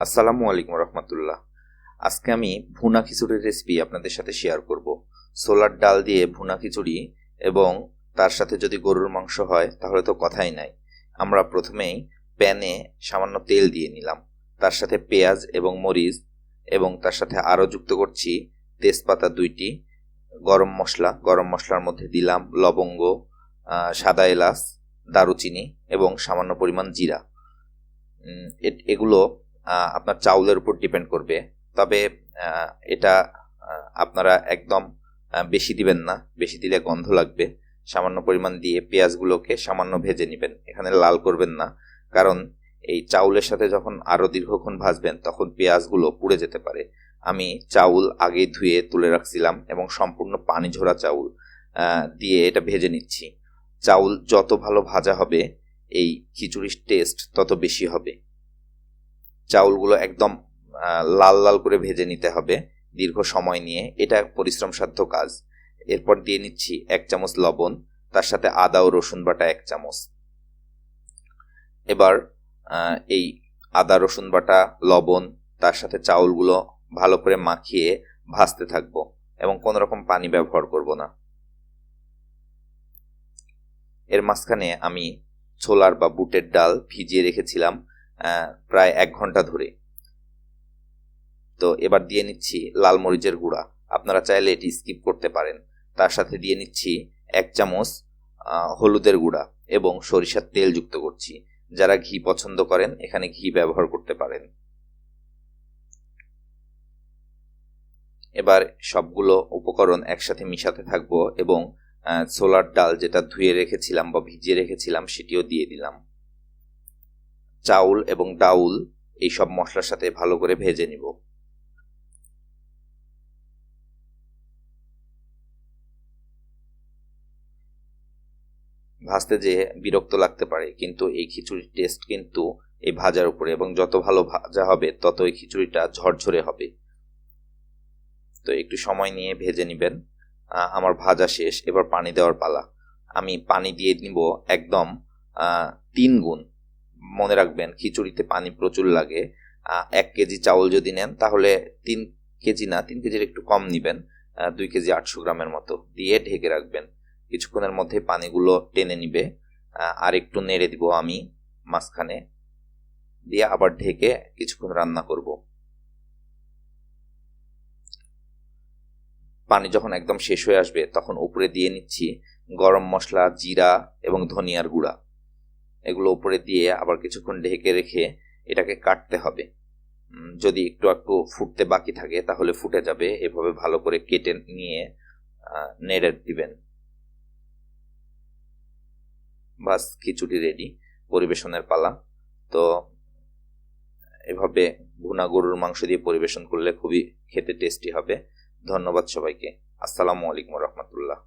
আসসালামু আলাইকুম রহমতুল্লাহ। আজকে আমি ভুনা খিচুড়ির রেসিপি আপনাদের সাথে শেয়ার করব। ছোলার ডাল দিয়ে ভুনা খিচুড়ি এবং তার সাথে যদি গরুর মাংস হয় তাহলে তো কথাই নাই। আমরা প্রথমেই প্যানে সামান্য তেল দিয়ে নিলাম, তার সাথে পেঁয়াজ এবং মরিচ এবং তার সাথে আরও যুক্ত করছি তেজপাতা 2টি, গরম মশলার মধ্যে দিলাম লবঙ্গ, সাদা এলাচ, দারুচিনি এবং সামান্য পরিমাণ জিরা। এগুলো আপনার চাউলের উপর ডিপেন্ড করবে, তবে এটা আপনারা একদম বেশি দিবেন না, বেশি দিলে গন্ধ লাগবে। সামান্য পরিমাণ দিয়ে পেঁয়াজগুলোকে সামান্য ভেজে নেবেন, এখানে লাল করবেন না, কারণ এই চাউলের সাথে যখন আরও দীর্ঘক্ষণ ভাজবেন তখন পেঁয়াজগুলো পুড়ে যেতে পারে। আমি চাউল আগে ধুয়ে তুলে রাখছিলাম এবং সম্পূর্ণ পানি ঝরা চাউল দিয়ে এটা ভেজে নিচ্ছি। চাউল যত ভালো ভাজা হবে এই খিচুড়ির টেস্ট তত বেশি হবে। চাউলগুলো একদম লাল লাল করে ভেজে নিতে হবে দীর্ঘ সময় নিয়ে, এটা পরিশ্রম সাধ্য কাজ। এরপর দিয়ে নিচ্ছি 1 চামচ লবণ, তার সাথে আদা ও রসুন বাটা 1 চামচ। এবার এই আদা রসুন বাটা, লবণ, তার সাথে চাউলগুলো ভালো করে মাখিয়ে ভাজতে থাকবো এবং কোনো রকম পানি ব্যবহার করব না। এর মাঝখানে আমি ছোলার বা বুটের ডাল ভিজিয়ে রেখেছিলাম প্রায় 1 ঘন্টা ধরে। তো এবার দিয়ে নিচ্ছি লাল মরিচের গুঁড়া, আপনারা চাইলে এটি স্কিপ করতে পারেন। তার সাথে দিয়ে নিচ্ছি 1 চামচ হলুদের গুঁড়া এবং সরিষার তেল যুক্ত করছি। যারা ঘি পছন্দ করেন এখানে ঘি ব্যবহার করতে পারেন। এবার সবগুলো উপকরণ একসাথে মিশাতে থাকবো এবং ছোলার ডাল যেটা ধুয়ে রেখেছিলাম বা ভিজিয়ে রেখেছিলাম সেটিও দিয়ে দিলাম। চাউল এবং ডাউল এই সব মশলার সাথে ভালো করে ভেজে নিব। ভাজতে যে বিরক্ত লাগতে পারে, কিন্তু এই খিচুড়ির টেস্ট কিন্তু এই ভাজার উপরে, এবং যত ভালো ভাজা হবে তত এই খিচুড়িটা ঝরঝরে হবে। তো একটু সময় নিয়ে ভেজে নেবেন। আমার ভাজা শেষ, এবার পানি দেওয়ার পালা। আমি পানি দিয়ে নিব একদম 3 গুণ। মনে রাখবেন খিচুড়িতে পানি প্রচুর লাগে। 1 কেজি চাউল যদি নেন তাহলে 3 কেজি না, 3 কেজির একটু কম নেবেন, 2 কেজি 800 গ্রামের মতো দিয়ে ঢেকে রাখবেন। কিছুক্ষণের মধ্যে পানিগুলো টেনে নিবে। আর একটু নেড়ে দিব আমি মাঝখানে দিয়ে, আবার ঢেকে কিছুক্ষণ রান্না করব। পানি যখন একদম শেষ হয়ে আসবে তখন উপরে দিয়ে নিচ্ছি গরম মশলা, জিরা এবং ধনিয়ার গুঁড়া। এগুলো উপরে দিয়ে আবার কিছুক্ষণ ঢেকে রেখে এটাকে কাটতে হবে। যদি একটু একটু ফুটতে বাকি থাকে তাহলে ফুটে যাবে। এভাবে ভালো করে কেটে নিয়ে নেড়ে দিবেন। বাস, খিচুড়ি রেডি, পরিবেশনের পালা। তো এভাবে ভুনা গরুর মাংস দিয়ে পরিবেশন করলে খুবই খেতে টেস্টি হবে। ধন্যবাদ সবাইকে। আসসালামু আলাইকুম রহমতুল্লাহ।